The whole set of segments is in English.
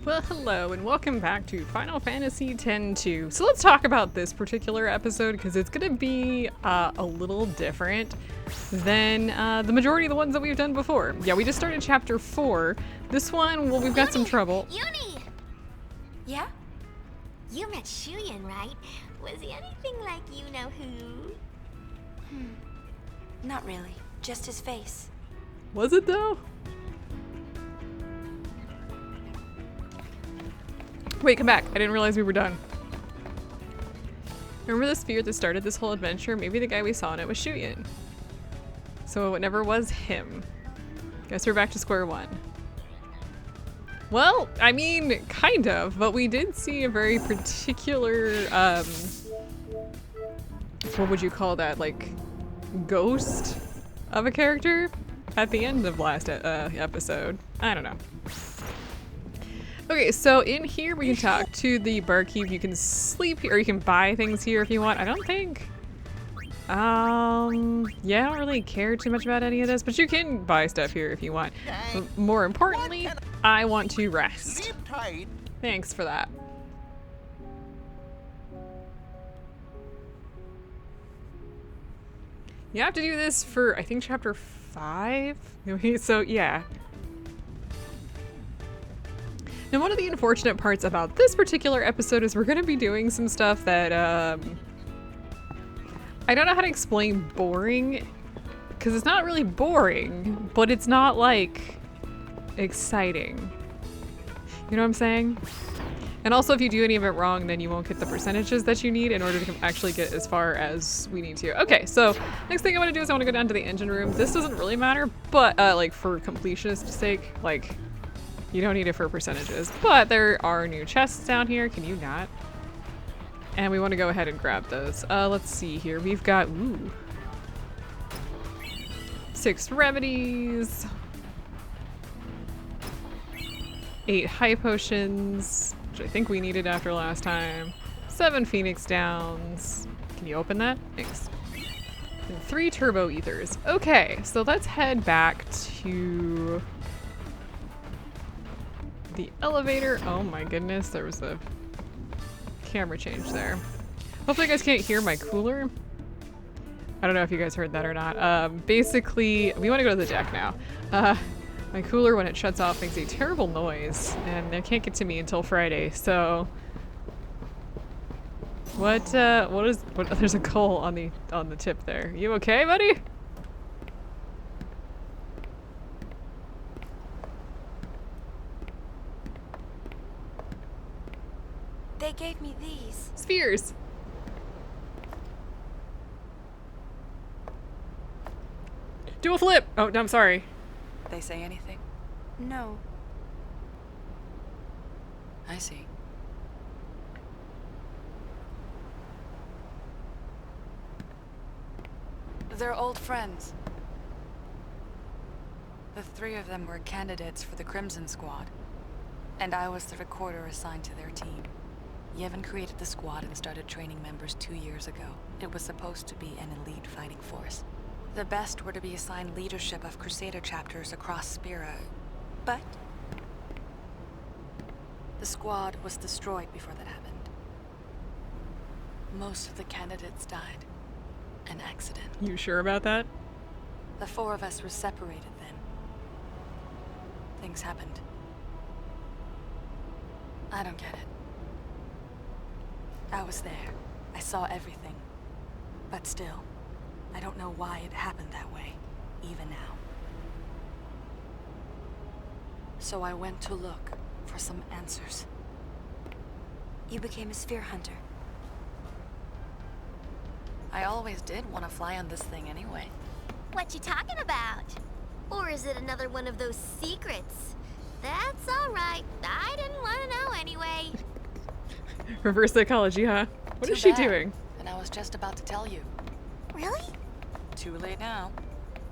Well, hello, and welcome back to Final Fantasy X-2. So let's talk about this particular episode, because it's going to be a little different than the majority of the ones that we've done before. Yeah, we just started Chapter 4. This one, well, we've got some trouble. Yuni! Yeah? You met Shuyan, right? Was he anything like you know who? Not really. Just his face. Was it, though? Wait, come back. I didn't realize we were done. Remember the sphere that started this whole adventure? Maybe the guy we saw in it was Shuyan. So it never was him. Guess we're back to square one. Well, I mean, kind of, but we did see a very particular, what would you call that? Like, ghost of a character at the end of last episode. I don't know. Okay, so in here we can talk to the barkeep. You can sleep here, or you can buy things here if you want. I don't think... yeah, I don't really care too much about any of this, but you can buy stuff here if you want. But more importantly, I want to rest. Thanks for that. You have to do this for, I think, chapter 5? So, yeah. Now, one of the unfortunate parts about this particular episode is we're going to be doing some stuff that, I don't know how to explain boring, because it's not really boring, but it's not, like, exciting. You know what I'm saying? And also, if you do any of it wrong, then you won't get the percentages that you need in order to actually get as far as we need to. Okay, so next thing I want to do is I want to go down to the engine room. This doesn't really matter, but, like, for completionist's sake, like... You don't need it for percentages, but there are new chests down here. Can you not? And we want to go ahead and grab those. Let's see here. We've got, ooh, 6 remedies, 8 high potions, which I think we needed after last time, 7 phoenix downs. Can you open that? Thanks. And 3 turbo ethers. Okay, so let's head back to the elevator. Oh my goodness, there was a camera change there. Hopefully you guys can't hear my cooler. I don't know if you guys heard that or not. Basically, we want to go to the deck now. My cooler, when it shuts off, makes a terrible noise, and it can't get to me until Friday, so... What, there's a coal on the tip there. You okay, buddy? They gave me these. Spheres. Do a flip. Oh, no, I'm sorry. They say anything? No. I see. They're old friends. The 3 of them were candidates for the Crimson Squad, and I was the recorder assigned to their team. Yevon created the squad and started training members 2 years ago. It was supposed to be an elite fighting force. The best were to be assigned leadership of Crusader chapters across Spira, but the squad was destroyed before that happened. Most of the candidates died. An accident. You sure about that? The 4 of us were separated then. Things happened. I don't get it. I was there. I saw everything. But still, I don't know why it happened that way, even now. So I went to look for some answers. You became a sphere hunter. I always did want to fly on this thing anyway. What you talking about? Or is it another one of those secrets? That's all right. I didn't want to know anyway. Reverse psychology, huh? What Too is she bad. doing? And I was just about to tell you. Really? Too late now.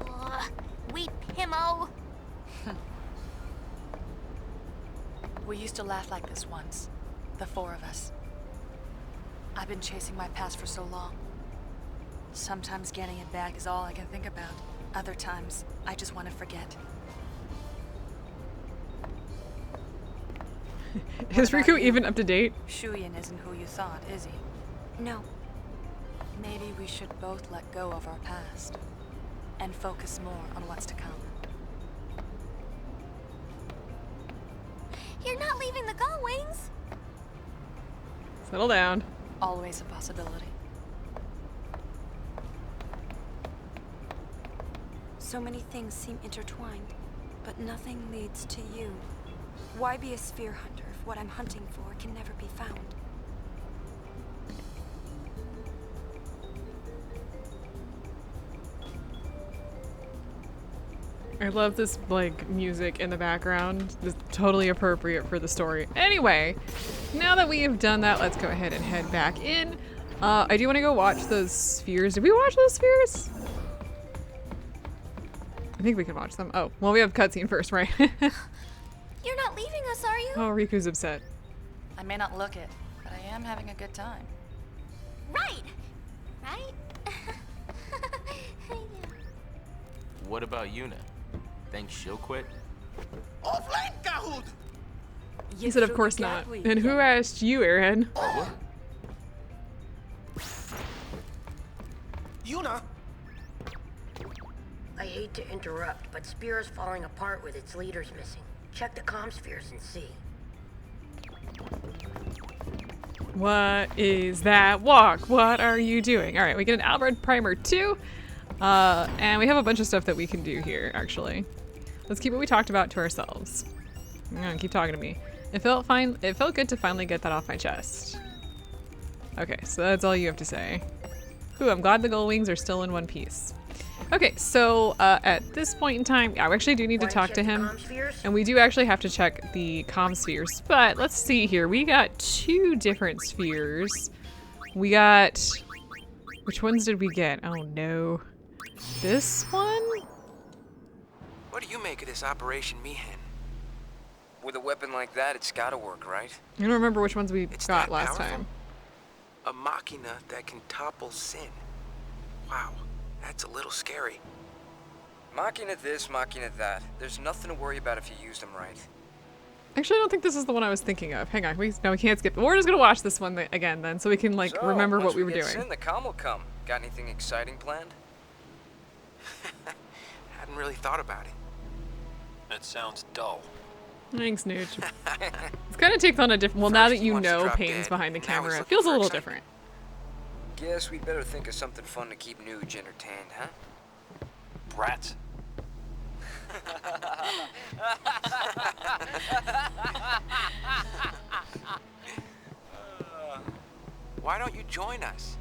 Ugh, we Pimo. We used to laugh like this once. The 4 of us. I've been chasing my past for so long. Sometimes getting it back is all I can think about. Other times, I just want to forget. Is Riku even up to date? Shuyin isn't who you thought, is he? No. Maybe we should both let go of our past and focus more on what's to come. You're not leaving the Gullwings. Settle down. Always a possibility. So many things seem intertwined, but nothing leads to you. Why be a sphere hunter if what I'm hunting for can never be found? I love this, like, music in the background. It's totally appropriate for the story. Anyway, now that we have done that, let's go ahead and head back in. I do want to go watch those spheres. Did we watch those spheres? I think we can watch them. Oh, well, we have cutscene first, right? You're not leaving us, are you? Oh, Riku's upset. I may not look it, but I am having a good time. Right. Right? Yeah. What about Yuna? Think she'll quit? He said, of course not. And who asked you, Aaron? What? Yuna! I hate to interrupt, but Spear is falling apart with its leaders missing. Check the CommSpheres and see. What is that walk? What are you doing? All right, we get an Albert Primer 2. And we have a bunch of stuff that we can do here, actually. Let's keep what we talked about to ourselves. Keep talking to me. It felt fine. It felt good to finally get that off my chest. Okay, so that's all you have to say. Ooh, I'm glad the Gullwings are still in one piece. Okay, so at this point in time, I actually do need to talk to him. And we do actually have to check the CommSpheres. But let's see here. We got 2 different spheres. We got... Which ones did we get? Oh no. This one? What do you make of this Operation Mihen? With a weapon like that, it's gotta work, right? I don't remember which ones we It's got that last powerful? time. A machina that can topple sin. Wow, that's a little scary. Machina this, machina that. There's nothing to worry about if you use them right. Actually, I don't think this is the one I was thinking of. Hang on, no, we can't skip. We're just gonna watch this one again then, so we can like So, remember once what we were get doing. Sin, the calm will come. Got anything exciting planned? Hadn't really thought about it. That sounds dull. Thanks, Nooch. It's kind of takes on a different. Well, now First that he you wants to know drop Paine's dead, behind the now he's camera, it looking feels a for little excitement. different. Guess we'd better think of something fun to keep Nuge entertained, huh? Brats. Why don't you join us?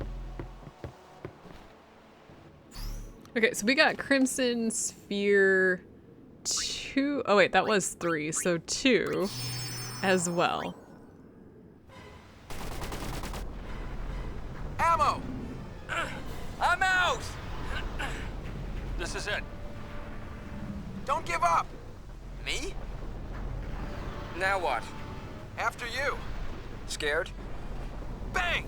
Okay, so we got Crimson Sphere 2. Oh wait, that was 3, so 2 as well. Ammo! I'm out! This is it. Don't give up! Me? Now what? After you. Scared? Bang!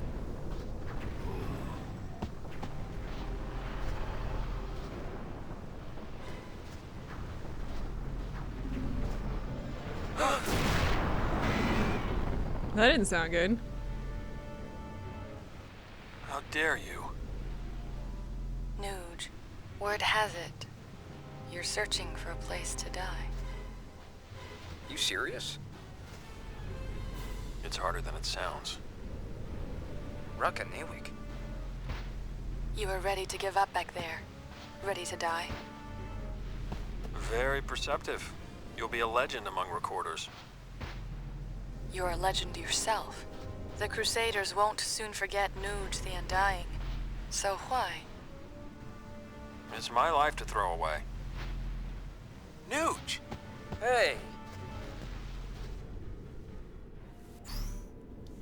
That didn't sound good. How dare you? Nuge, word has it, you're searching for a place to die. You serious? It's harder than it sounds. Rucka Newig. You are ready to give up back there, ready to die. Very perceptive. You'll be a legend among recorders. You're a legend yourself. The Crusaders won't soon forget Nuge the Undying. So why? It's my life to throw away. Nuge! Hey!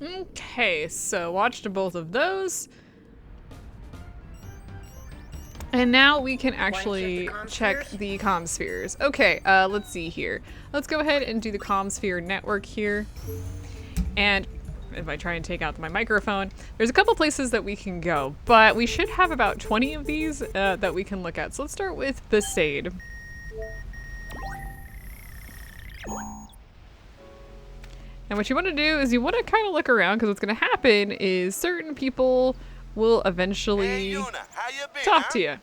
Okay, so watched both of those. And now we can actually check the CommSpheres. Okay, let's see here. Let's go ahead and do the CommSphere network here. And if I try and take out my microphone, there's a couple places that we can go, but we should have about 20 of these that we can look at. So let's start with Besaid. And what you want to do is you want to kind of look around, because what's going to happen is certain people will eventually Hey, Yuna, how you been, talk huh? to you.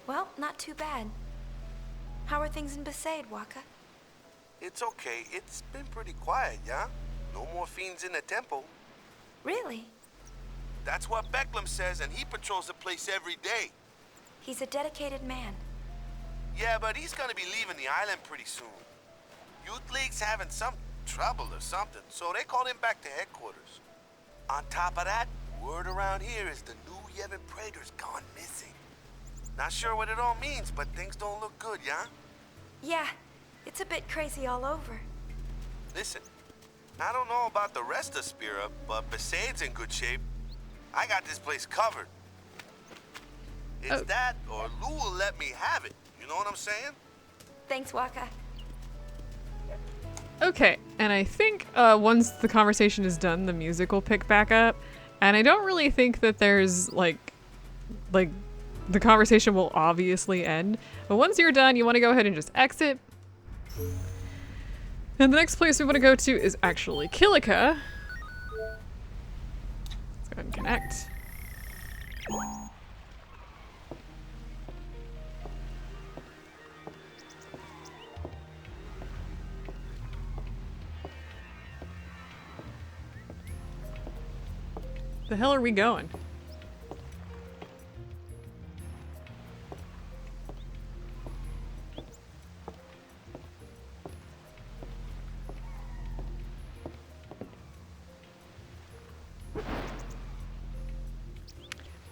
Well, not too bad. How are things in Besaid, Waka? It's okay. It's been pretty quiet, yeah? No more fiends in the temple. Really? That's what Becklem says, and he patrols the place every day. He's a dedicated man. Yeah, but he's gonna be leaving the island pretty soon. Youth League's having some trouble or something, so they called him back to headquarters. On top of that, word around here is the new Yevon Praetor's gone missing. Not sure what it all means, but things don't look good, yeah? Yeah, it's a bit crazy all over. Listen, I don't know about the rest of Spira, but Besaid's in good shape. I got this place covered. It's that, or Lou will let me have it. You know what I'm saying? Thanks, Waka. Okay, and I think once the conversation is done, the music will pick back up. And I don't really think that there's like the conversation will obviously end. But once you're done, you want to go ahead and just exit. And the next place we want to go to is actually Kilika. Let's go ahead and connect. The hell are we going?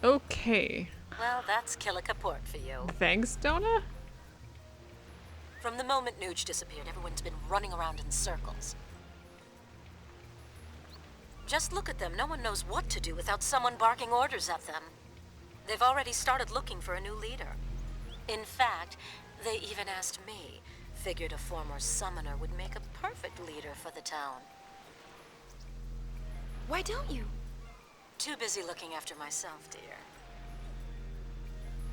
Okay. Well, that's Kilika Port for you. Thanks, Donna? From the moment Nuge disappeared, everyone's been running around in circles. Just look at them. No one knows what to do without someone barking orders at them. They've already started looking for a new leader. In fact, they even asked me. Figured a former summoner would make a perfect leader for the town. Why don't you? Too busy looking after myself, dear.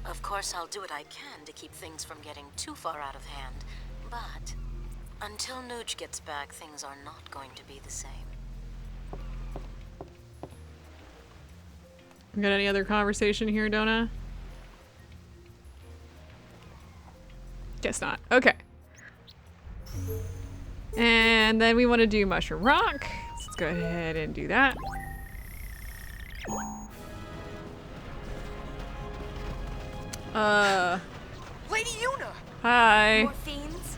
Of course, I'll do what I can to keep things from getting too far out of hand. But until Nuge gets back, things are not going to be the same. Got any other conversation here, Donna? Guess not. Okay. And then we want to do Mushroom Rock. So let's go ahead and do that. Lady Yuna! Hi. More fiends?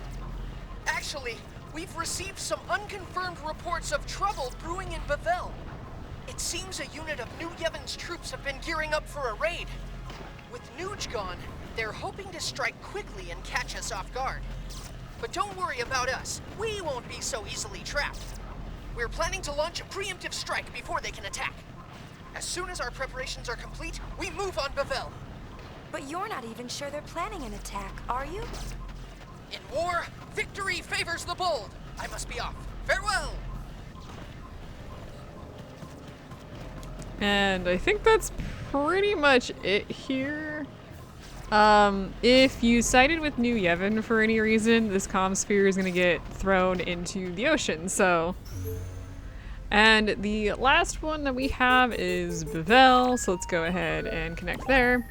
Actually, we've received some unconfirmed reports of trouble brewing in Bavel. It seems a unit of New Yevon's troops have been gearing up for a raid. With Nuge gone, they're hoping to strike quickly and catch us off guard. But don't worry about us. We won't be so easily trapped. We're planning to launch a preemptive strike before they can attack. As soon as our preparations are complete, we move on Bavel. But you're not even sure they're planning an attack, are you? In war, victory favors the bold. I must be off. Farewell! And I think that's pretty much it here. If you sided with New Yevon for any reason, this CommSphere is going to get thrown into the ocean, so... And the last one that we have is Bavel, so let's go ahead and connect there.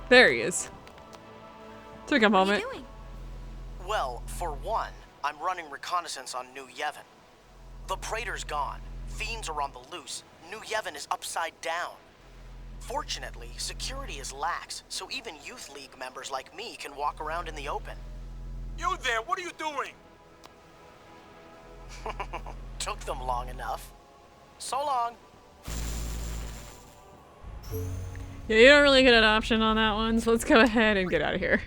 There he is. Took a moment. What are you doing? Well, for one, I'm running reconnaissance on New Yevon. The Praetor's gone. Fiends are on the loose. New Yevon is upside down. Fortunately, security is lax, so even Youth League members like me can walk around in the open. You there, what are you doing? Took them long enough. So long. Yeah, you don't really get an option on that one, so let's go ahead and get out of here.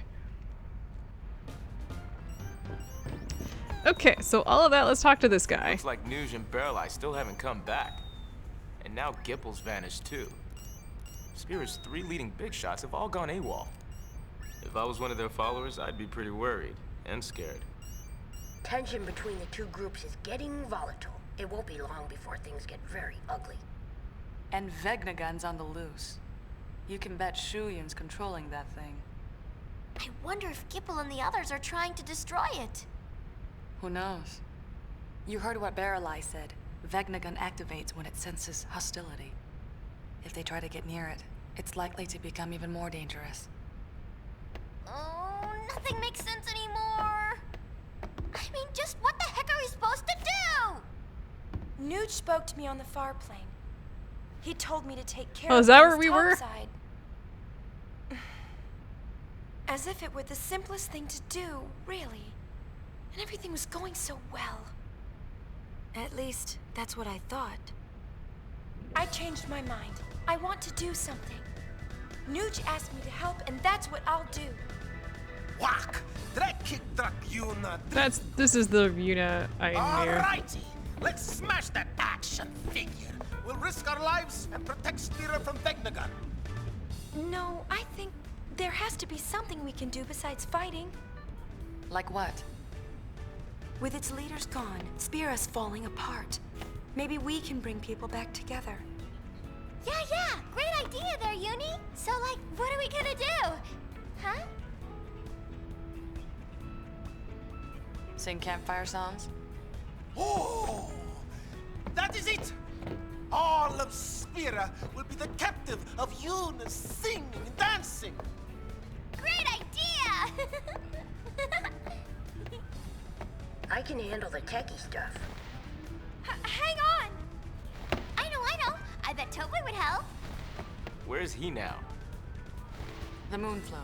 Okay, so all of that, let's talk to this guy. Looks like Nuge and Barreleye still haven't come back. And now Gipple's vanished too. Spira's 3 leading big shots have all gone AWOL. If I was one of their followers, I'd be pretty worried and scared. Tension between the two groups is getting volatile. It won't be long before things get very ugly. And Vegnagun's on the loose. You can bet Shuyin's controlling that thing. I wonder if Gipple and the others are trying to destroy it. Who knows? You heard what Baralai said. Vegnagun activates when it senses hostility. If they try to get near it, it's likely to become even more dangerous. Oh, nothing makes sense anymore. I mean, just what the heck are we supposed to do? Nuge spoke to me on the far plane. He told me to take care Oh, of is that where things we were? topside. As if it were the simplest thing to do, really. And everything was going so well. At least, that's what I thought. I changed my mind. I want to do something. Nuge asked me to help, and that's what I'll do. Whack! Drag kick truck Yuna. This is the Yuna I knew. Alrighty, let's smash that action figure. We'll risk our lives and protect Spira from Vegnagun. No, I think there has to be something we can do besides fighting. Like what? With its leaders gone, Spira's falling apart. Maybe we can bring people back together. Yeah, great idea there, Uni. So, like, what are we gonna do? Huh? Sing campfire songs? Oh, that is it! All of Spira will be the captive of Yuna singing and dancing. Great idea! I can handle the techie stuff. Hang on! I know. I bet Topoi would help. Where's he now? The Moonflow.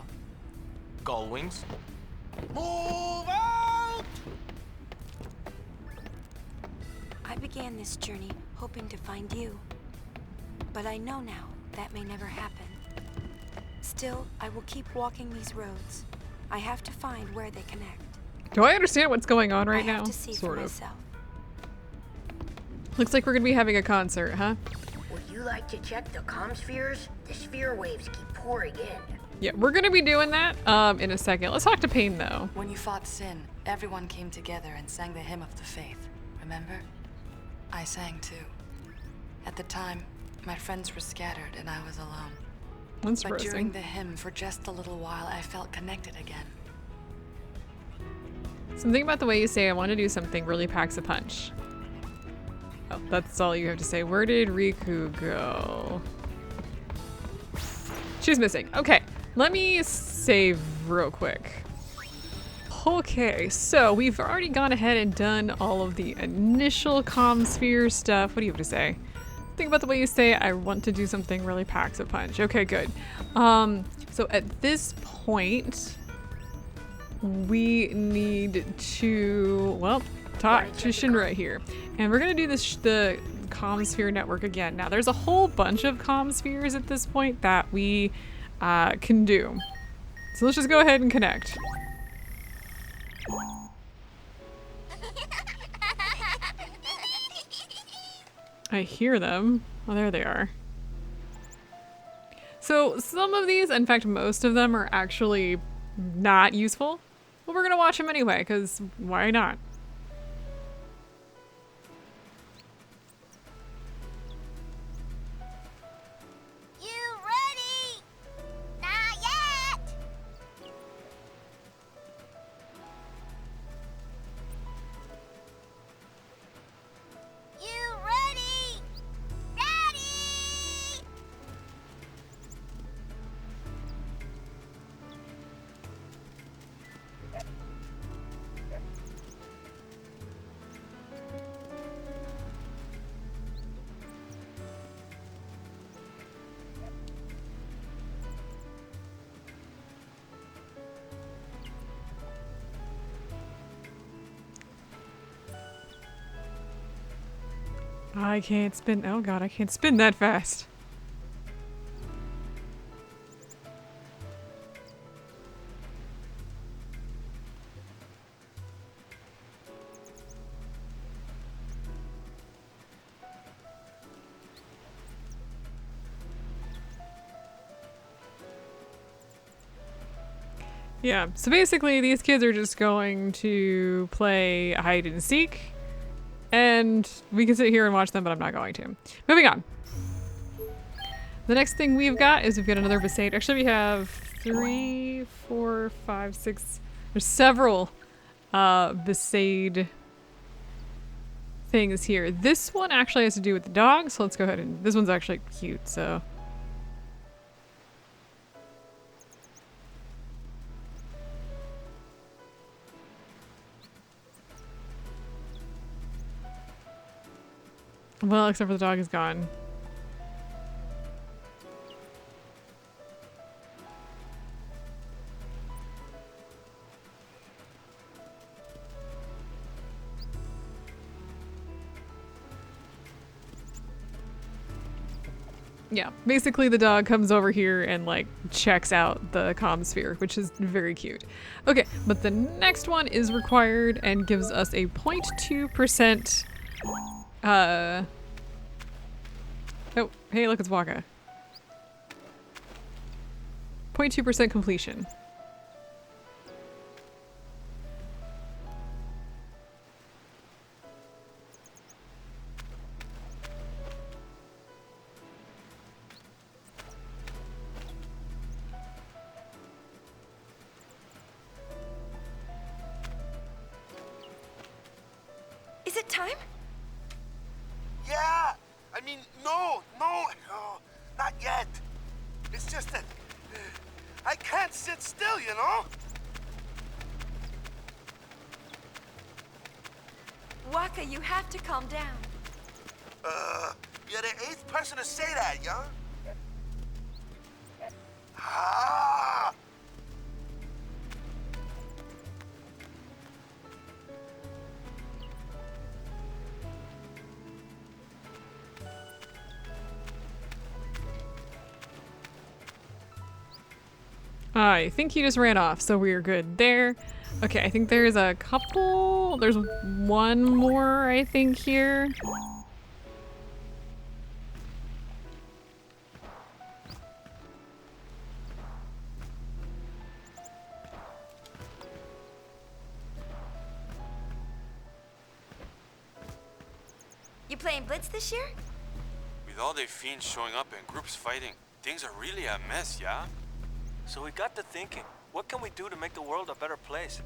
Gullwings? Move out! I began this journey hoping to find you. But I know now that may never happen. Still, I will keep walking these roads. I have to find where they connect. Do I understand what's going on right I now? have to see Sort for of. myself. Looks like we're gonna be having a concert, huh? Would you like to check the CommSpheres? The sphere waves keep pouring in. Yeah, we're gonna be doing that in a second. Let's talk to Paine though. When you fought Sin, everyone came together and sang the hymn of the faith. Remember? I sang too. At the time, my friends were scattered and I was alone. That's But during depressing. the hymn, for just a little while, I felt connected again. Something about the way you say I want to do something really packs a punch. Oh, that's all you have to say. Where did Riku go? She's missing. Okay, let me save real quick. Okay, so we've already gone ahead and done all of the initial CommSphere stuff. What do you have to say? Think about the way you say I want to do something really packs a punch. Okay, good. So at this point, we need to, well, talk to Shinra here. And we're gonna do this, the CommSphere network again. Now there's a whole bunch of CommSpheres at this point that we can do. So let's just go ahead and connect. I hear them. Oh, there they are. So some of these, in fact, most of them are actually not useful. But we're gonna watch them anyway, because why not? You ready? Not yet! You ready? Ready! I can't spin. Oh god, I can't spin that fast. Yeah, so basically these kids are just going to play hide and seek, and we can sit here and watch them, but I'm not going to. Moving on. The next thing we've got is we've got another Besaid. Actually, we have 3, 4, 5, 6. There's several Besaid things here. This one actually has to do with the dog, so let's go ahead and... This one's actually cute, so... Well, except for the dog is gone. Yeah, basically the dog comes over here and like checks out the CommSphere, which is very cute. Okay, but the next one is required and gives us a 0.2% oh, hey, look, it's Waka. 0.2% completion. Is it time? Yeah! I mean, no, not yet. It's just that I can't sit still, you know? Waka, you have to calm down. You're the 8th person to say that, young. Ah! I think he just ran off, so we're good there. Okay, I think there's a couple... There's one more, I think, here. You playing Blitz this year? With all the fiends showing up and groups fighting, things are really a mess, yeah? So we got to thinking, what can we do to make the world a better place?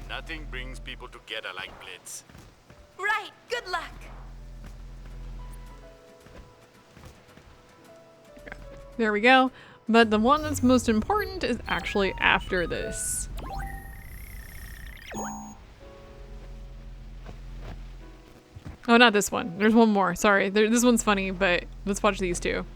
Nothing brings people together like Blitz. Right, good luck. There we go. But the one that's most important is actually after this. Oh, not this one. There's one more. Sorry. This one's funny, but let's watch these two.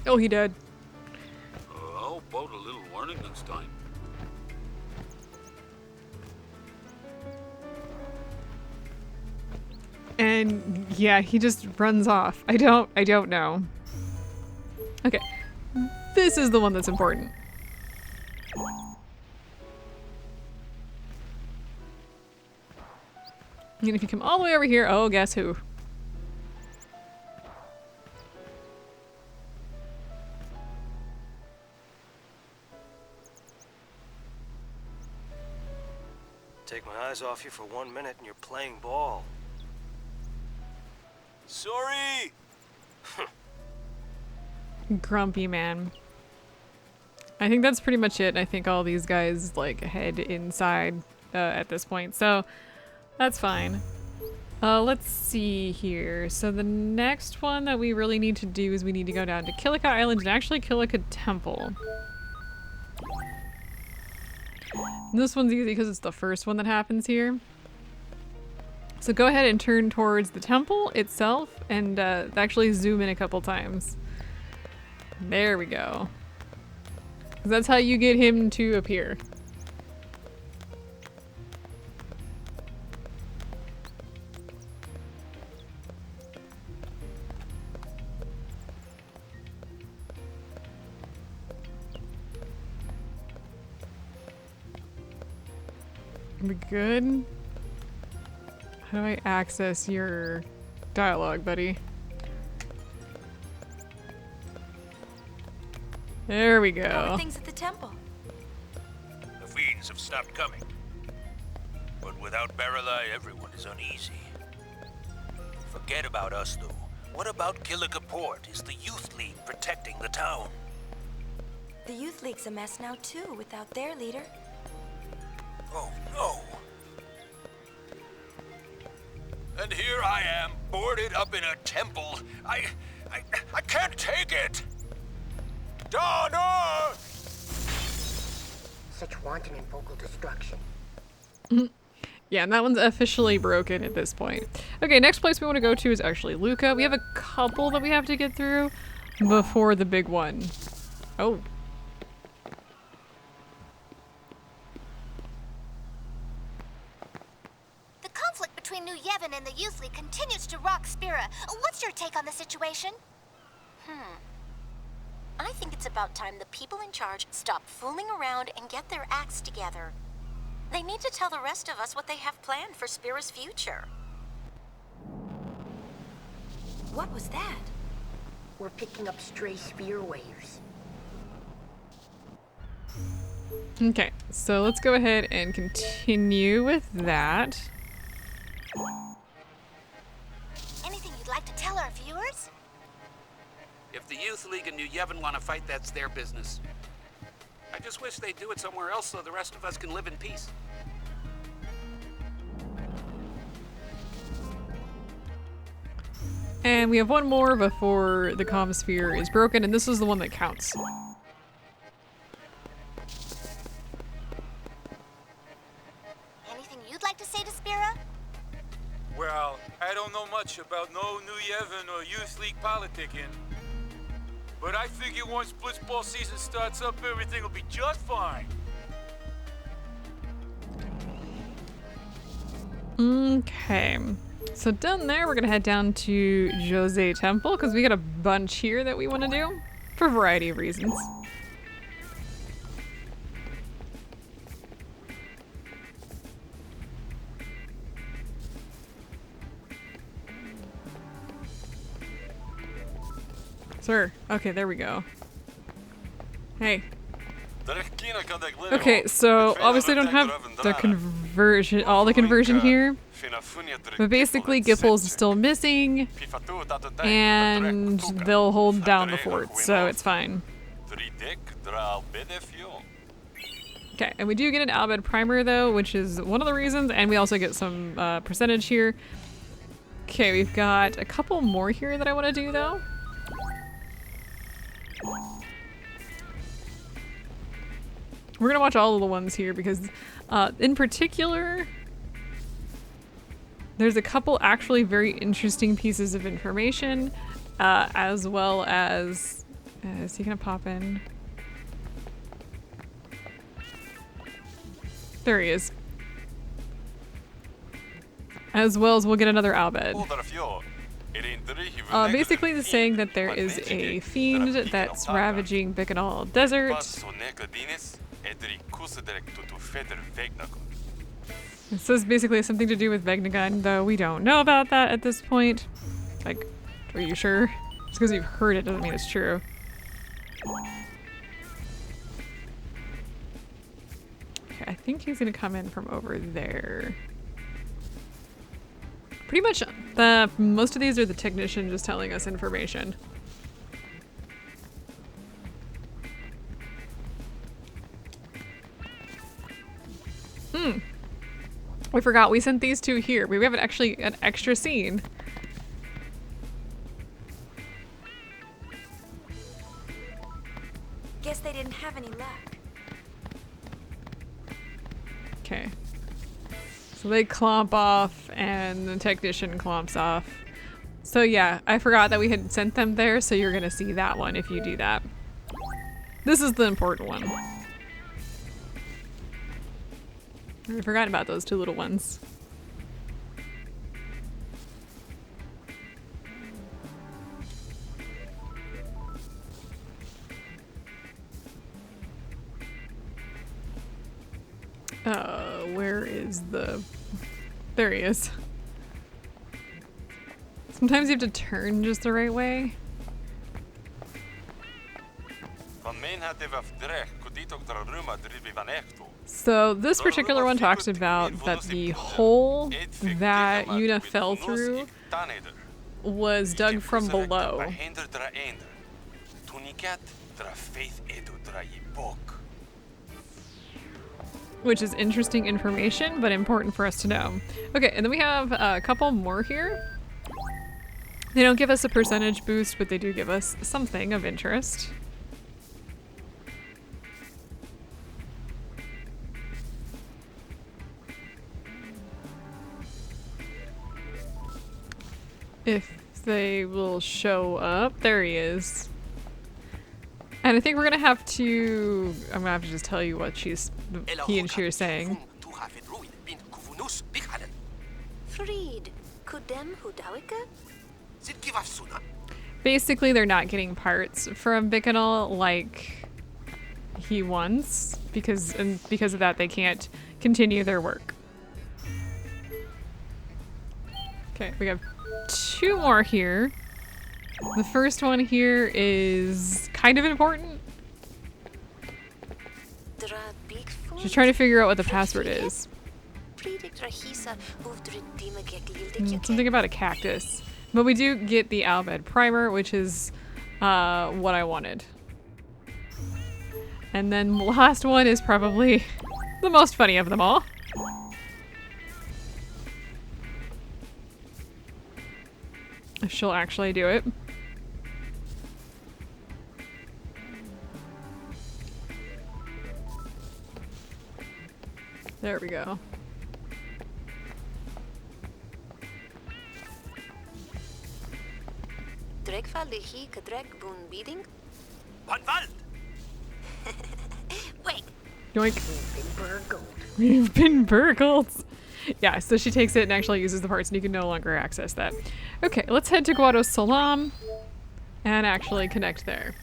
Oh, he did. How about a little warning next time? And yeah, he just runs off. I don't know. Okay. This is the one that's important. And if you come all the way over here, oh, guess who? Take my eyes off you for 1 minute and you're playing ball. Sorry! Grumpy man. I think that's pretty much it. I think all these guys like head inside at this point, so that's fine. Let's see here. So the next one that we really need to do is we need to go down to Kilika Island and actually Kilika Temple. And this one's easy because it's the first one that happens here. So go ahead and turn towards the temple itself and actually zoom in a couple times. There we go. That's how you get him to appear. We good? How do I access your dialogue, buddy? There we How go. are things at the temple? The fiends have stopped coming. But without Baralai, everyone is uneasy. Forget about us, though. What about Killica Port? Is the Youth League protecting the town? The Youth League's a mess now too, without their leader. Oh, no. And here I am, boarded up in a temple. I can't take it! Donna! Such wanton and vocal destruction. Yeah, and that one's officially broken at this point. Okay, next place we want to go to is actually Luca. We have a couple that we have to get through before the big one. Oh. The conflict between New Yevon and the Youth League continues to rock Spira. What's your take on the situation? I think it's about time the people in charge stop fooling around and get their acts together. They need to tell the rest of us what they have planned for Spira's future. What was that? We're picking up stray spear waves. Okay, so let's go ahead and continue with that. Anything you'd like to tell our viewers? If the Youth League and New Yevon want to fight, that's their business. I just wish they'd do it somewhere else so the rest of us can live in peace. And we have one more before the CommSphere is broken, and this is the one that counts. Anything you'd like to say to Spira? Well, I don't know much about no New Yevon or Youth League politicking. But I figure once blitzball season starts up, everything will be just fine. Okay. So down there, we're gonna head down to Jose Temple, because we got a bunch here that we want to do, for a variety of reasons. Sir. Okay, there we go. Hey. Okay, so obviously I don't have the conversion, all the conversion here, but basically Gipple's still missing, and they'll hold down the fort, so it's fine. Okay, and we do get an Albed primer though, which is one of the reasons, and we also get some percentage here. Okay, we've got a couple more here that I want to do though. We're gonna watch all of the ones here because, in particular, there's a couple actually very interesting pieces of information, as well as, is he gonna pop in? There he is. As well as we'll get another Albed. Basically it's saying that there is a fiend that's ravaging Bikanal Desert. It says basically something to do with Vegnagun, though we don't know about that at this point. Like, are you sure? Just because you've heard it doesn't mean it's true. Okay, I think he's gonna come in from over there. Pretty much most of these are the technician just telling us information. We forgot we sent these two here. We have actually an extra scene. Guess they didn't have any luck. Okay. So they clomp off and the technician clomps off. So yeah, I forgot that we had sent them there, so you're gonna see that one if you do that. This is the important one. I forgot about those two little ones. Where is the... There he is. Sometimes you have to turn just the right way. So this particular one talks about that the hole that Yuna fell through was dug from below. Which is interesting information, but important for us to know. Okay, and then we have a couple more here. They don't give us a percentage boost, but they do give us something of interest. If they will show up. There he is. And I think we're gonna have to... I'm gonna have to just tell you what he and she are saying. Fried, kudem hudawika? Basically, they're not getting parts from Bikanal like he wants, because of that they can't continue their work. Okay, we have two more here. The first one here is kind of important. She's trying to figure out what the password is. Something about a cactus. But we do get the Albed primer, which is what I wanted. And then the last one is probably the most funny of them all. If she'll actually do it. There we go. Wait. Yoink. You've been burgled. Yeah, so she takes it and actually uses the parts and you can no longer access that. Okay, let's head to Guado Salam and actually connect there.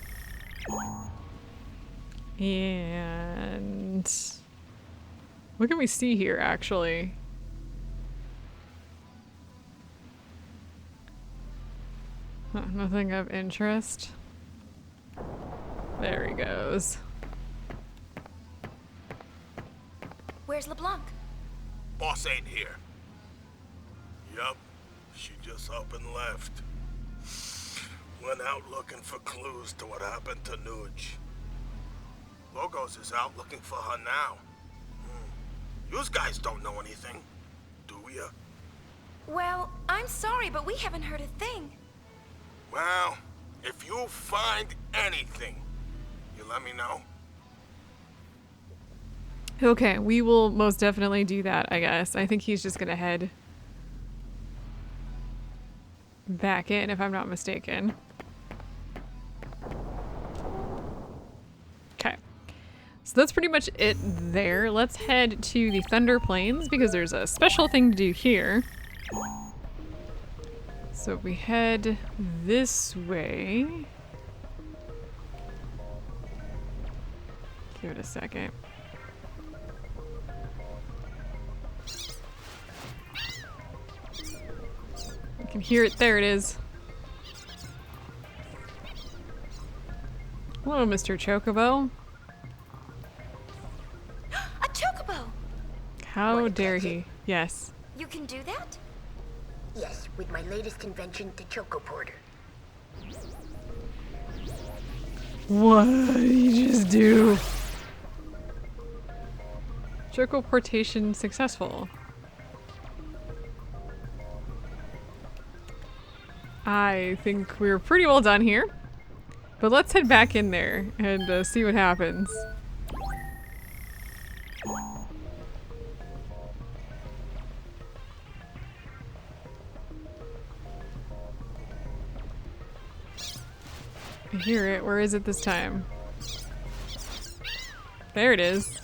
And what can we see here actually? Huh, nothing of interest. There he goes. Where's LeBlanc? Boss ain't here. Yup, she just up and left. Went out looking for clues to what happened to Nuge. Logos is out looking for her now. Yous guys don't know anything, do ya? Well, I'm sorry, but we haven't heard a thing. Well, if you find anything, you let me know. Okay, we will most definitely do that, I guess. I think he's just gonna head back in, if I'm not mistaken. Okay. So that's pretty much it there. Let's head to the Thunder Plains because there's a special thing to do here. So if we head this way. Give it a second. I can hear it. There it is. Hello, Mr. Chocobo. A chocobo! How dare he? Yes. You can do that? Yes, with my latest invention, the Choco Porter. What did you just do? Choco portation successful. I think we're pretty well done here. But let's head back in there and see what happens. I hear it. Where is it this time? There it is.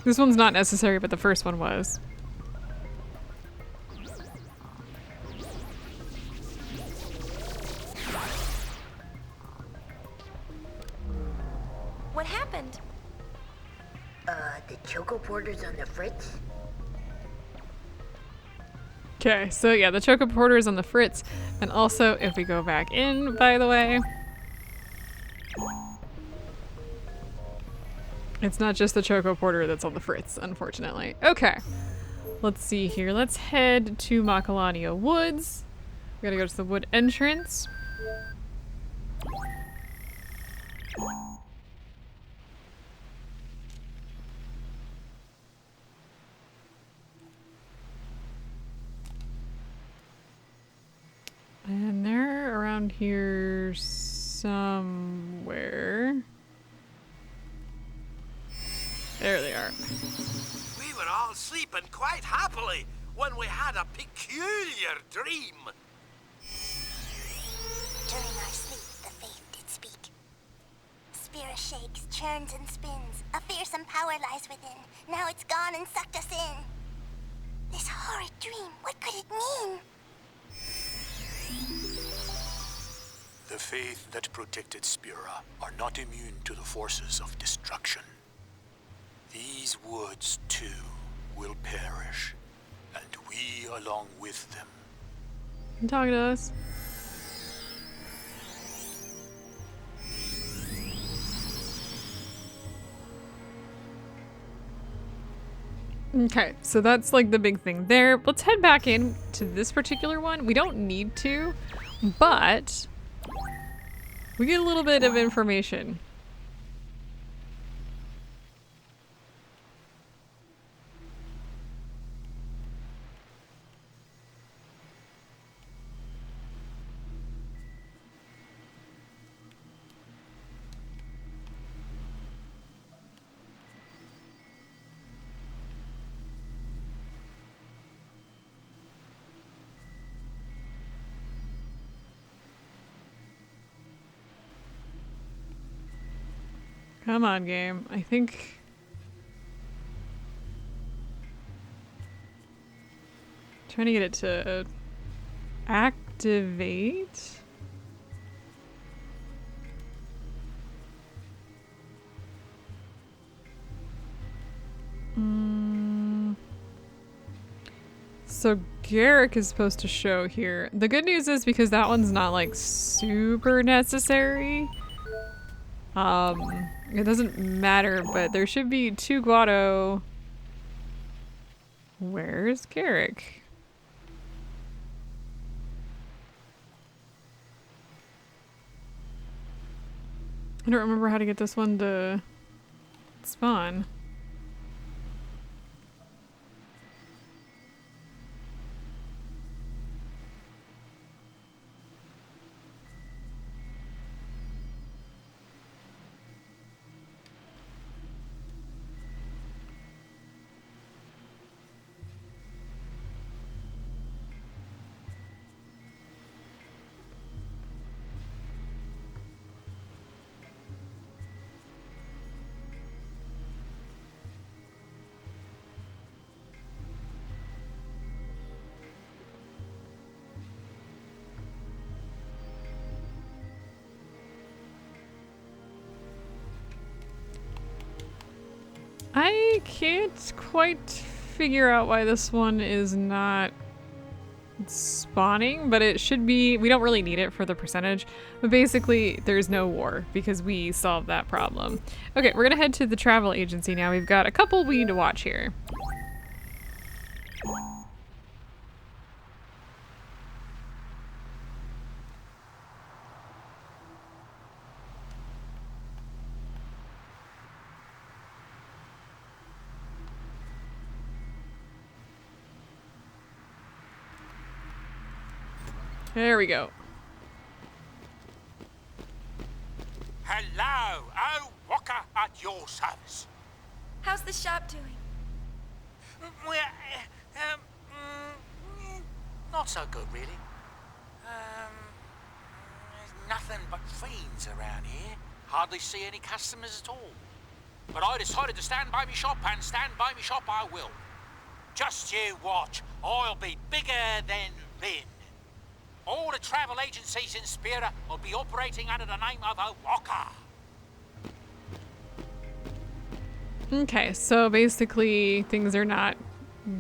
This one's not necessary, but the first one was. What happened? The Choco Porter's on the fritz? Okay, so yeah, the Choco Porter is on the fritz. And also, if we go back in, by the way, it's not just the Choco Porter that's on the fritz, unfortunately. Okay, let's see here. Let's head to Macalania Woods. We gotta go to the wood entrance. And they're around here somewhere. There they are. We were all sleeping quite happily when we had a peculiar dream. During our sleep, the faith did speak. Spira shakes, churns and spins. A fearsome power lies within. Now it's gone and sucked us in. This horrid dream, what could it mean? The faith that protected Spira are not immune to the forces of destruction. These woods, too, will perish, and we along with them. Talk to us. Okay, so that's like the big thing there. Let's head back in to this particular one. We don't need to, but we get a little bit of information. Come on, game. I think... trying to get it to activate. So Garrick is supposed to show here. The good news is because that one's not like super necessary. It doesn't matter, but there should be 2 Guado. Where's Garrick? I don't remember how to get this one to spawn. I can't quite figure out why this one is not spawning, but it should be. We don't really need it for the percentage, but basically there's no war because we solved that problem. Okay, we're gonna head to the travel agency now. We've got a couple we need to watch here. There we go. Hello, Walker at your service. How's the shop doing? Well, not so good, really. nothing but fiends around here. Hardly see any customers at all. But I decided to stand by me shop, and stand by me shop I will. Just you watch. I'll be bigger than Rin. All the travel agencies in Spira will be operating under the name of a Walker. Okay, so basically things are not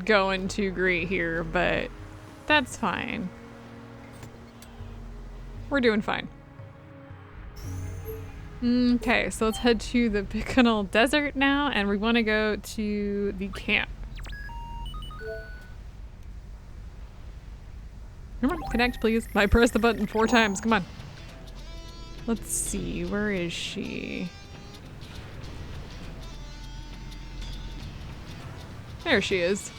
going too great here, but that's fine. We're doing fine. Okay, so let's head to the Biconal Desert now, and we want to go to the camp. Come on, connect, please. I pressed the button 4 times. Come on. Let's see, where is she? There she is.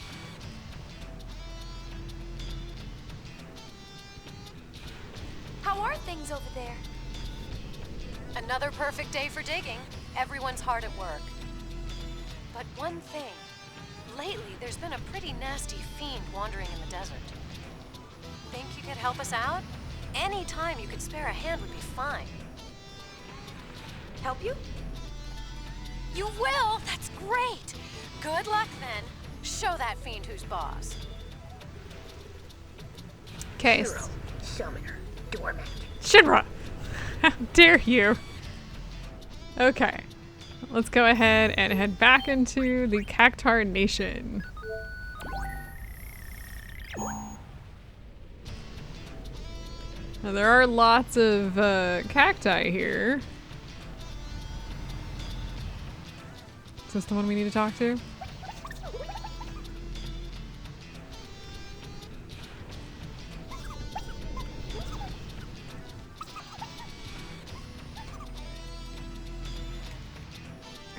How are things over there? Another perfect day for digging. Everyone's hard at work. But one thing. Lately, there's been a pretty nasty fiend wandering in the desert. Think you could help us out? Any time you could spare a hand would be fine. Help you? You will? That's great! Good luck, then. Show that fiend who's boss. Okay. Hero, summoner, doormat. Shinra! How dare you? Okay. Let's go ahead and head back into the Cactar Nation. Now, there are lots of cacti here. Is this the one we need to talk to?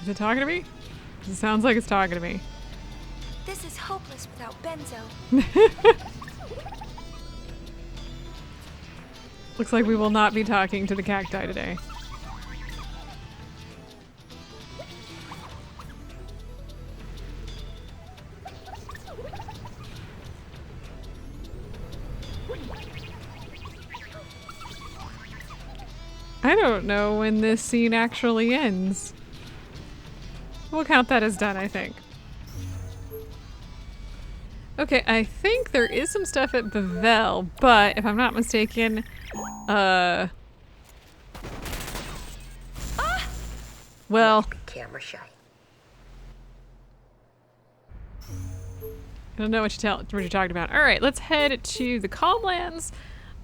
Is it talking to me? It sounds like it's talking to me. This is hopeless without Benzo. Looks like we will not be talking to the cacti today. I don't know when this scene actually ends. We'll count that as done, I think. Okay, I think there is some stuff at Bavel, but if I'm not mistaken, well, Camera shy. I don't know what you're talking about. All right, let's head to the Calmlands.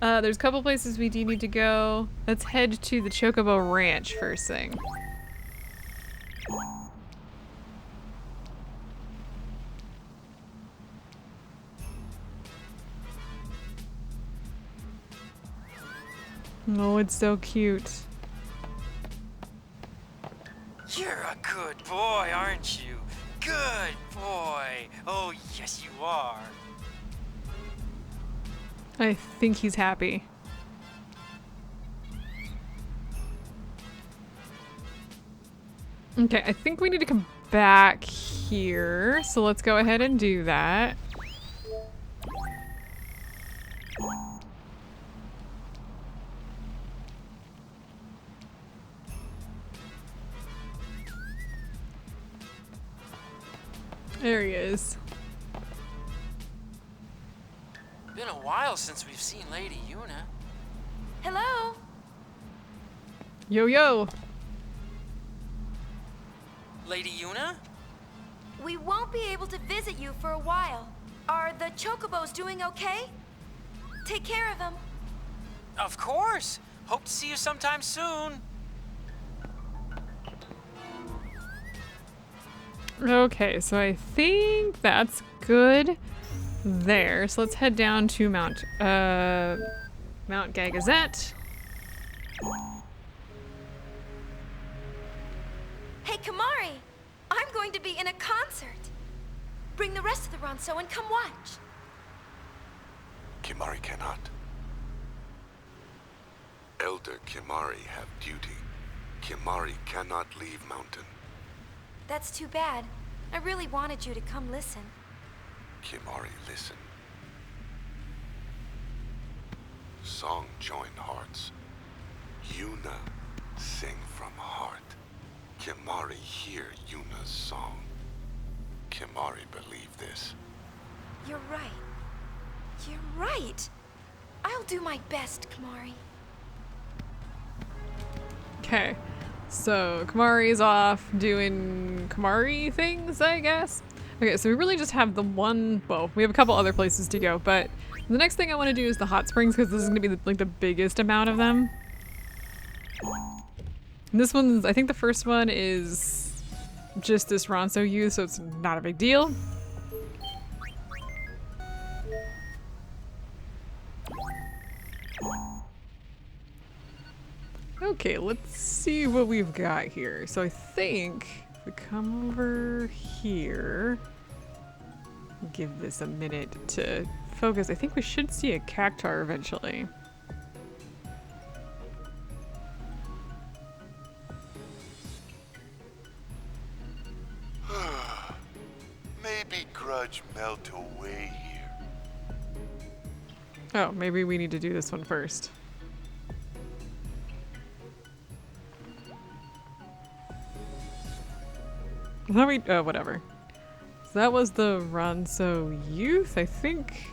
There's a couple places we do need to go. Let's head to the Chocobo Ranch first thing. Oh, it's so cute. You're a good boy, aren't you? Good boy. Oh, yes, you are. I think he's happy. Okay, I think we need to come back here. So let's go ahead and do that. There he is. Been a while since we've seen Lady Yuna. Hello? Yo, yo. Lady Yuna? We won't be able to visit you for a while. Are the Chocobos doing okay? Take care of them. Of course. Hope to see you sometime soon. Okay, so I think that's good there. So let's head down to Mount Gagazette. Hey, Kamari! I'm going to be in a concert. Bring the rest of the Ronso and come watch. Kimari cannot. Elder Kimari have duty. Kimari cannot leave mountain. That's too bad. I really wanted you to come listen. Kimari, listen. Song join hearts. Yuna, sing from heart. Kimari hear Yuna's song. Kimari believe this. You're right. You're right. I'll do my best, Kamari. Okay, so Kamari's off doing Kamari things, I guess. Okay, so we really just have the one, well, we have a couple other places to go, but the next thing I want to do is the hot springs because this is going to be like the biggest amount of them. And this one's, I think the first one is just this Ronso youth, so it's not a big deal. Okay, let's see what we've got here. So I think if we come over here, give this a minute to focus. I think we should see a cactar eventually. Maybe grudge melt away here. Oh, maybe we need to do this one first. I thought we, oh, whatever. So that was the Ronso youth, I think.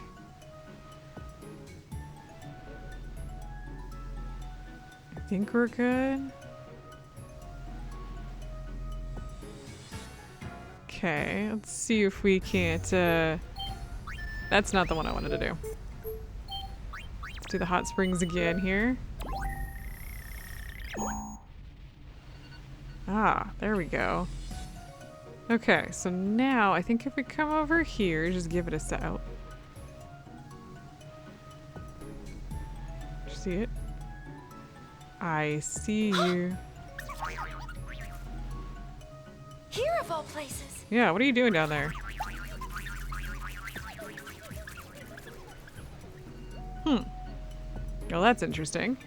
I think we're good. Okay, let's see if we can't, that's not the one I wanted to do. Let's do the hot springs again here. Ah, there we go. Okay, so now I think if we come over here, just give it a set out. Did you see it? I see you. Here of all places. Yeah, what are you doing down there? Well, that's interesting.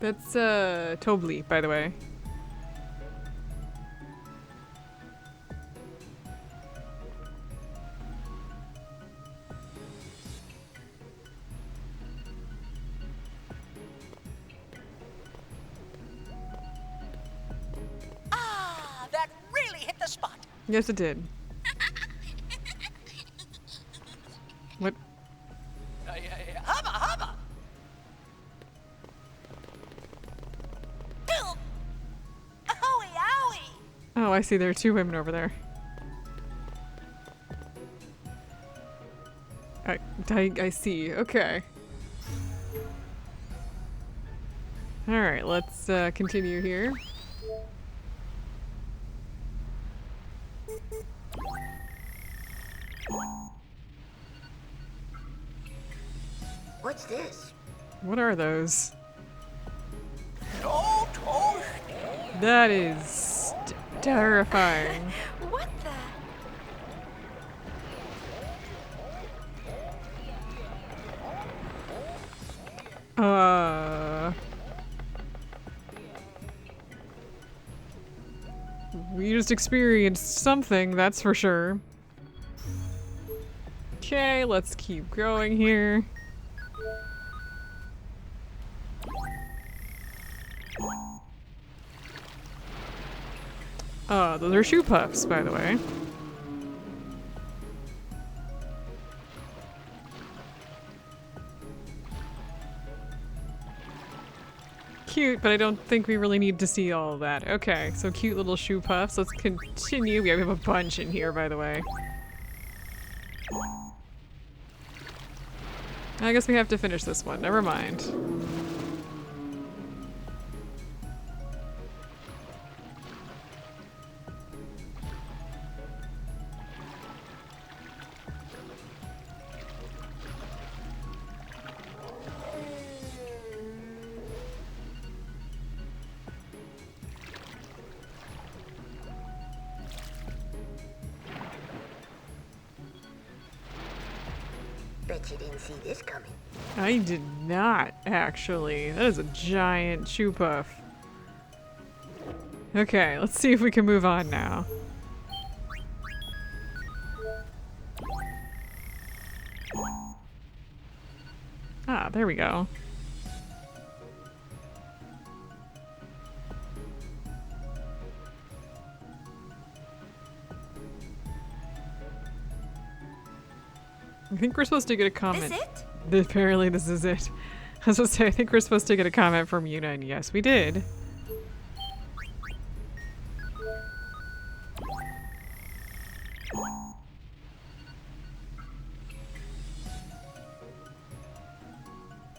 That's Tobli, by the way. Ah, that really hit the spot. Yes, it did. What? Hubba, hubba. Owie, owie. Oh, I see. There are two women over there. I see. Okay. Alright, let's continue here. What's this? What are those? No toast. That is terrifying. What the? We just experienced something, that's for sure. Okay, let's keep going here. Those are shoe puffs, by the way. Cute, but I don't think we really need to see all of that. Okay, so cute little shoe puffs. Let's continue. Yeah, we have a bunch in here, by the way. I guess we have to finish this one. Never mind. Bet you didn't see this coming. I did not, actually. That is a giant chew puff. Okay, let's see if we can move on now. Ah, there we go. I think we're supposed to get a comment. This it? Apparently this is it. I was supposed to say, I think we're supposed to get a comment from Yuna, and yes, we did.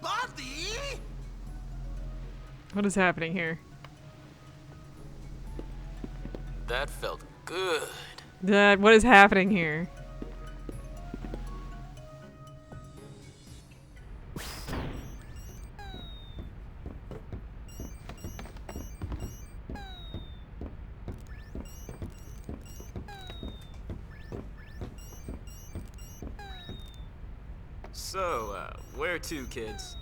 Buddy? What is happening here? That felt good. Dad, what is happening here? So, where to, kids?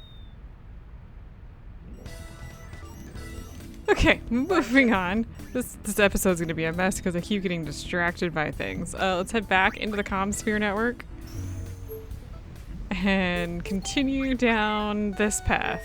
Okay, moving on. This episode's gonna be a mess because I keep getting distracted by things. Let's head back into the CommSphere network and continue down this path.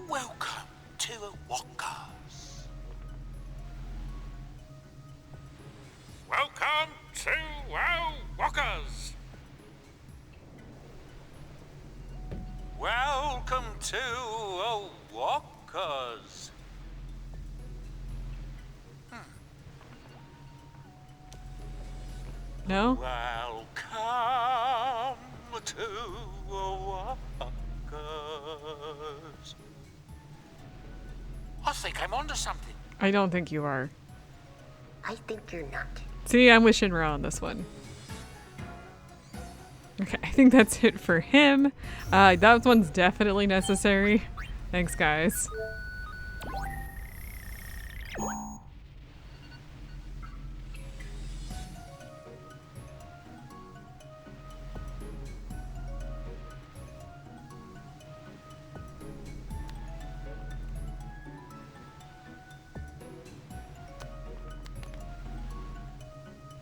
Welcome to Walkers. Welcome to Walkers. Welcome to Walkers. No? Welcome to Walkers. I think I'm onto something. I don't think you are. I think you're not. See, I'm with Shinra on this one. Okay, I think that's it for him. That one's definitely necessary. Thanks, guys.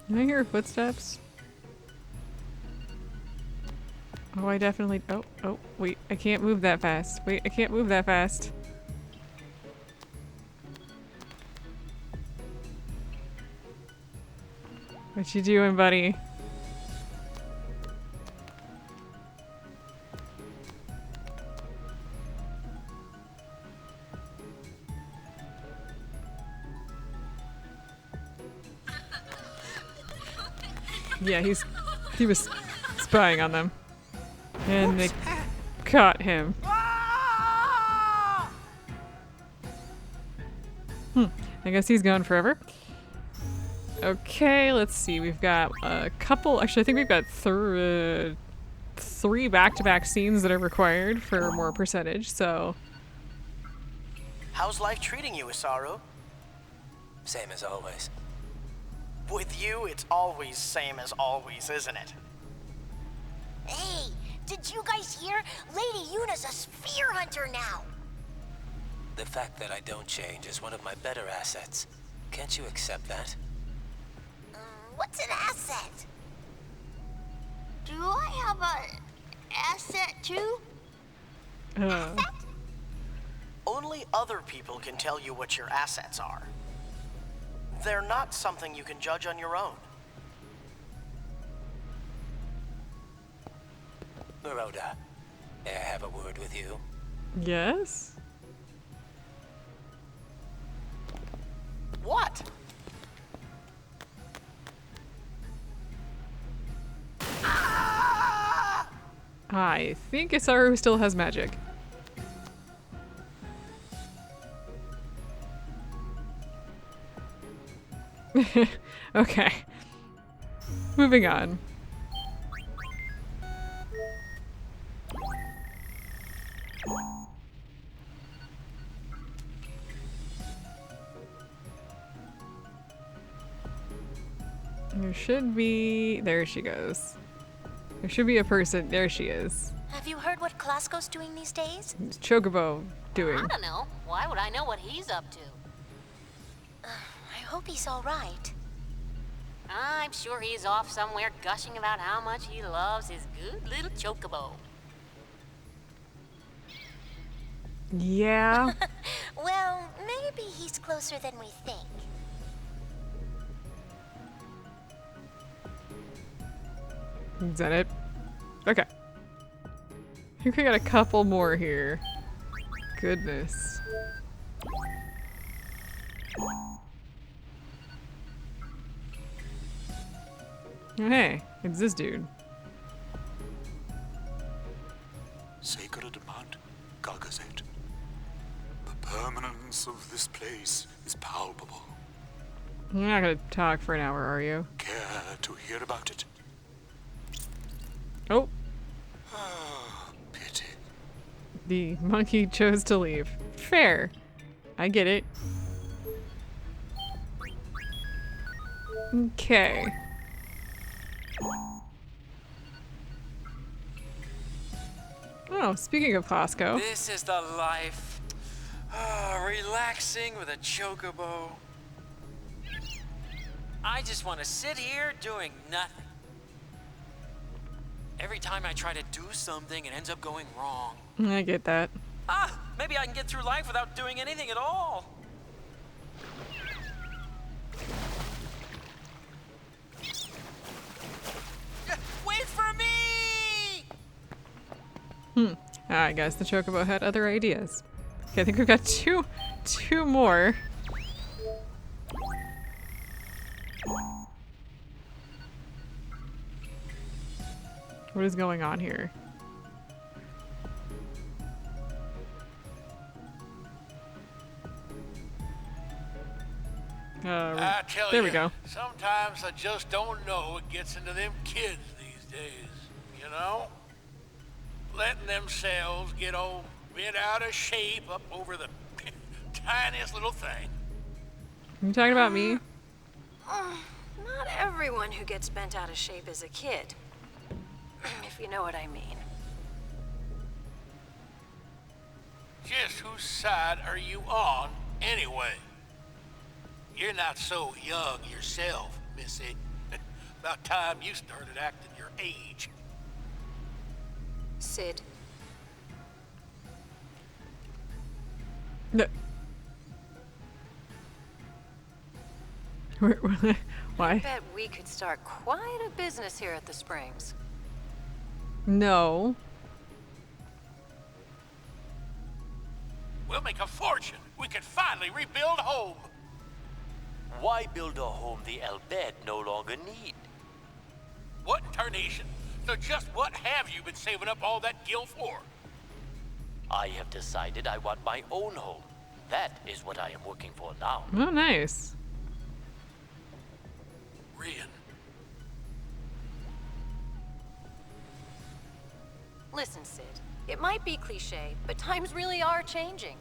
Can I hear footsteps? Oh, I definitely... Oh, wait. I can't move that fast. Wait, I can't move that fast. What you doing, buddy? Yeah, he was spying on them. And they caught him. I guess he's gone forever. Okay, let's see. We've got a couple. Actually, I think we've got three back-to-back scenes that are required for more percentage, so. How's life treating you, Isaru? Same as always. With you, it's always same as always, isn't it? Hey, did you guys hear? Lady Yuna's a sphere hunter now. The fact that I don't change is one of my better assets. Can't you accept that? What's an asset? Do I have an asset too? Asset? Only other people can tell you what your assets are. They're not something you can judge on your own. Maroda, may I have a word with you? Yes? What? I think Isaru still has magic. Okay. Moving on. There should be... There she goes. There should be a person. There she is. Have you heard what Klasko's doing these days? What's Chocobo doing? I don't know. Why would I know what he's up to? I hope he's all right. I'm sure he's off somewhere gushing about how much he loves his good little chocobo. Yeah. Well, maybe he's closer than we think. Is that it? Okay. I think we got a couple more here. Goodness. Hey, it's this dude. Sacred Mount Gargazet. The permanence of this place is palpable. You're not gonna talk for an hour, are you? Care to hear about it? Oh. Pity. The monkey chose to leave. Fair. I get it. Okay. Oh, speaking of Costco. This is the life. Relaxing with a chocobo. I just want to sit here doing nothing. Every time I try to do something, it ends up going wrong. I get that. Maybe I can get through life without doing anything at all. Wait for me! I guess the Chocobo had other ideas. Okay, I think we've got two more. What is going on here? I tell there you, we go. sometimes I just don't know what gets into them kids these days, you know? Letting themselves get all bent out of shape up over the tiniest little thing. You talking about me? Not everyone who gets bent out of shape is a kid. If you know what I mean. Just whose side are you on, anyway? You're not so young yourself, Missy. About time you started acting your age. Sid. No. Why? I bet we could start quite a business here at the Springs. No. We'll make a fortune. We can finally rebuild home. Why build a home the Elbed no longer need? What in tarnation? So just what have you been saving up all that gil for? I have decided I want my own home. That is what I am working for now. Oh, nice. Rian. Listen, Sid. It might be cliche, but times really are changing.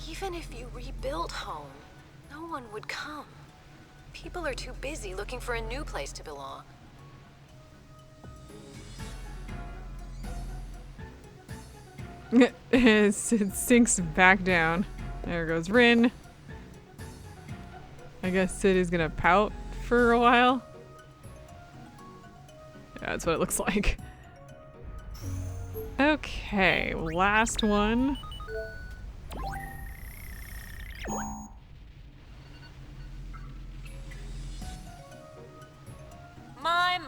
Even if you rebuilt home, no one would come. People are too busy looking for a new place to belong. It sinks back down. There goes Rin. I guess Sid is gonna pout for a while. Yeah, that's what it looks like. Okay, last one.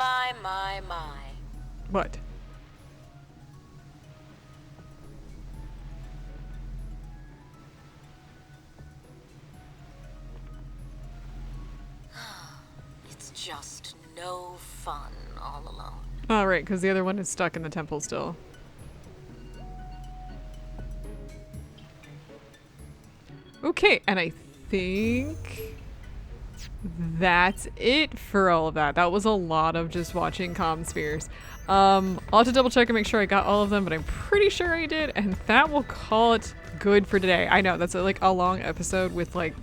My. What? It's just no fun all alone. Oh, right, because the other one is stuck in the temple still. Okay, and I think that's it for all of that. That was a lot of just watching CommSpheres. I'll have to double check and make sure I got all of them, but I'm pretty sure I did, and that will call it good for today. I know, that's like a long episode with like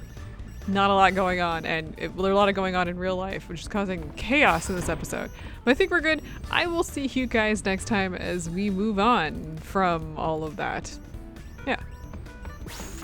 not a lot going on, and there's a lot of going on in real life, which is causing chaos in this episode. But I think we're good. I will see you guys next time as we move on from all of that. Yeah.